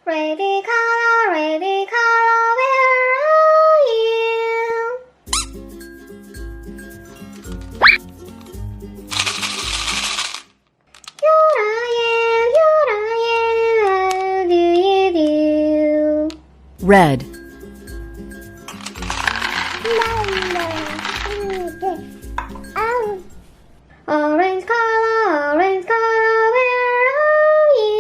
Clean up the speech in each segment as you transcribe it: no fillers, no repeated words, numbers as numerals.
Ready color, where are you? Here I am, how do you do? Red. Orange color, where are you?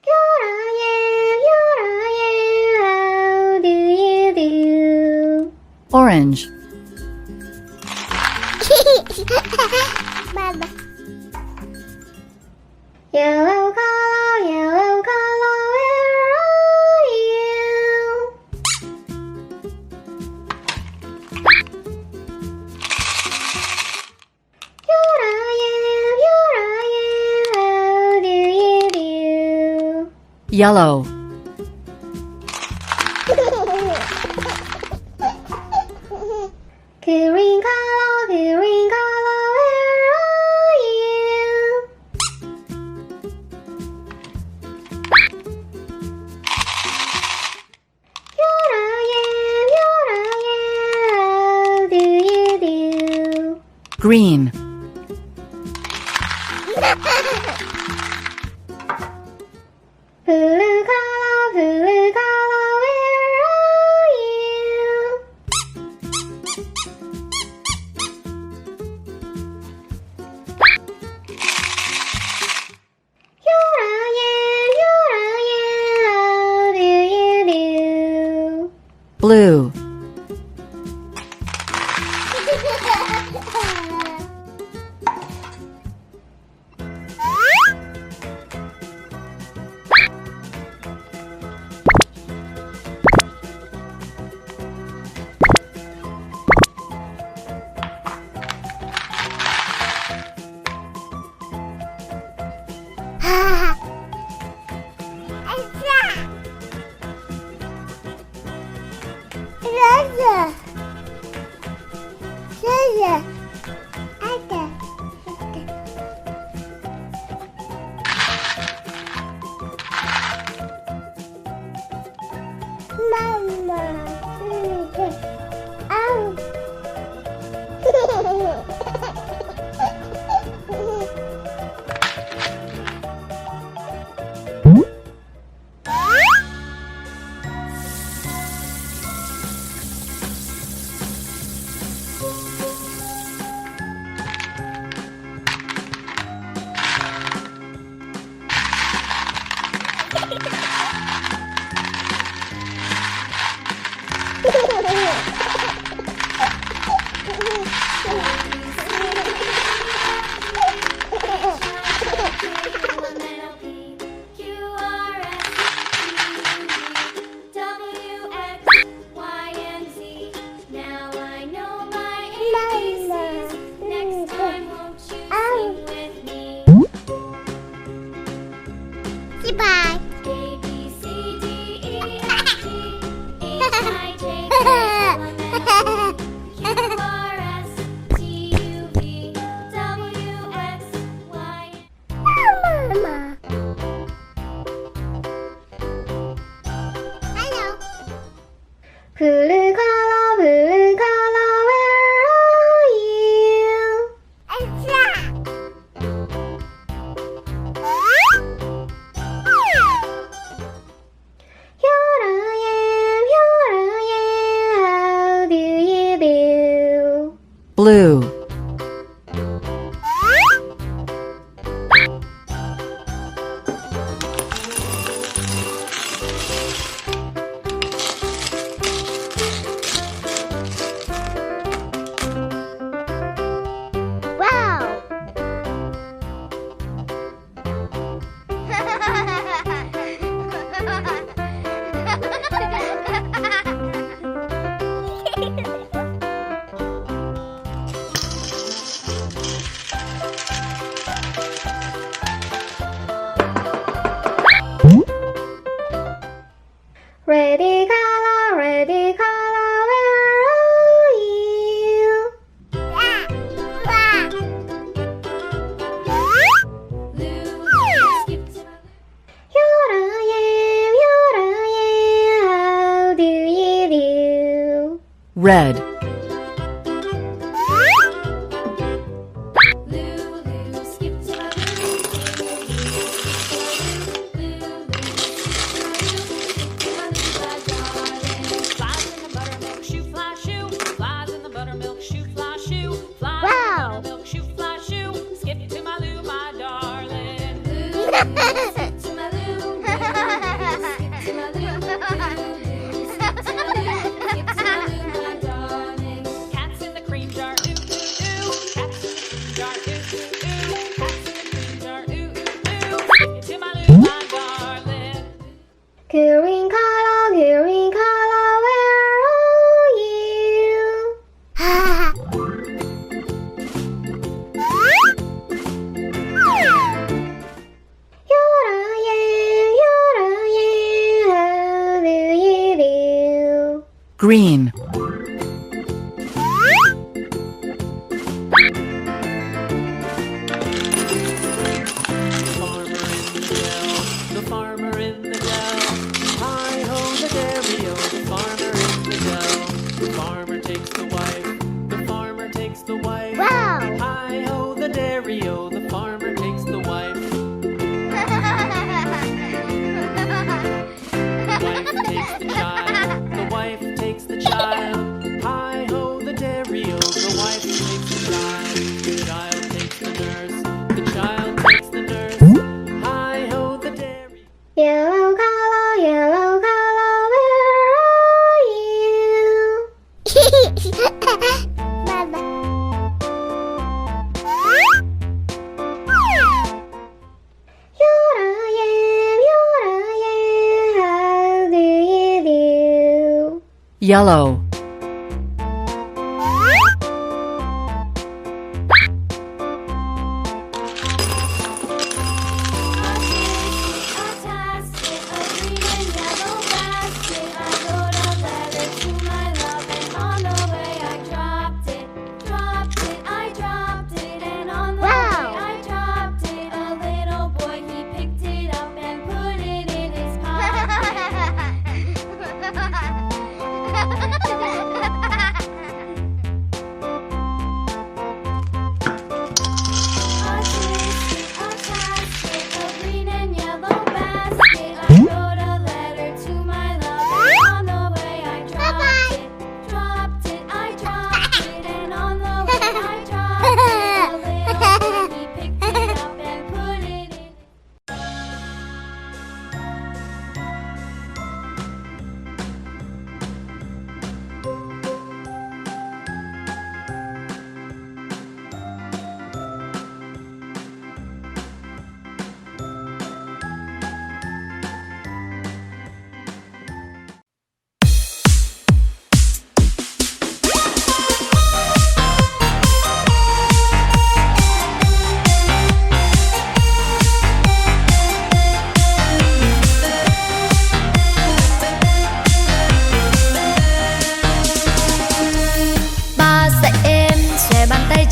Here I am, how do you do? Orange. Yellow color, where are you? Here I am, how do you do? Yellow. Green color, where are you? Here I am, how do you do? Green. Blue color, where are you? Here I am, how do you do? Blue. Red. Green color, where are you? How do you do? Green. The farmer in the dell. Hi-ho, the dairy-o, the farmer in the dell. The farmer takes the wife, the farmer takes the wife. Wow! Hi-ho, the dairy-o, the farmer takes the wife. The wife takes the child, the wife takes the child. Hi-ho, the dairy-o, the wife takes the child. The child takes the nurse, the child takes the nurse. Hi-ho, the dairy. Yellow color, where are you? Baba. How do you do? Yellow.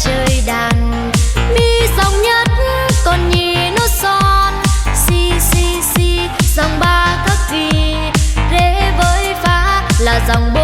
chơi đàn mi dòng nhất còn nhì nốt son si si si dòng ba các kỳ rê với phá là dòng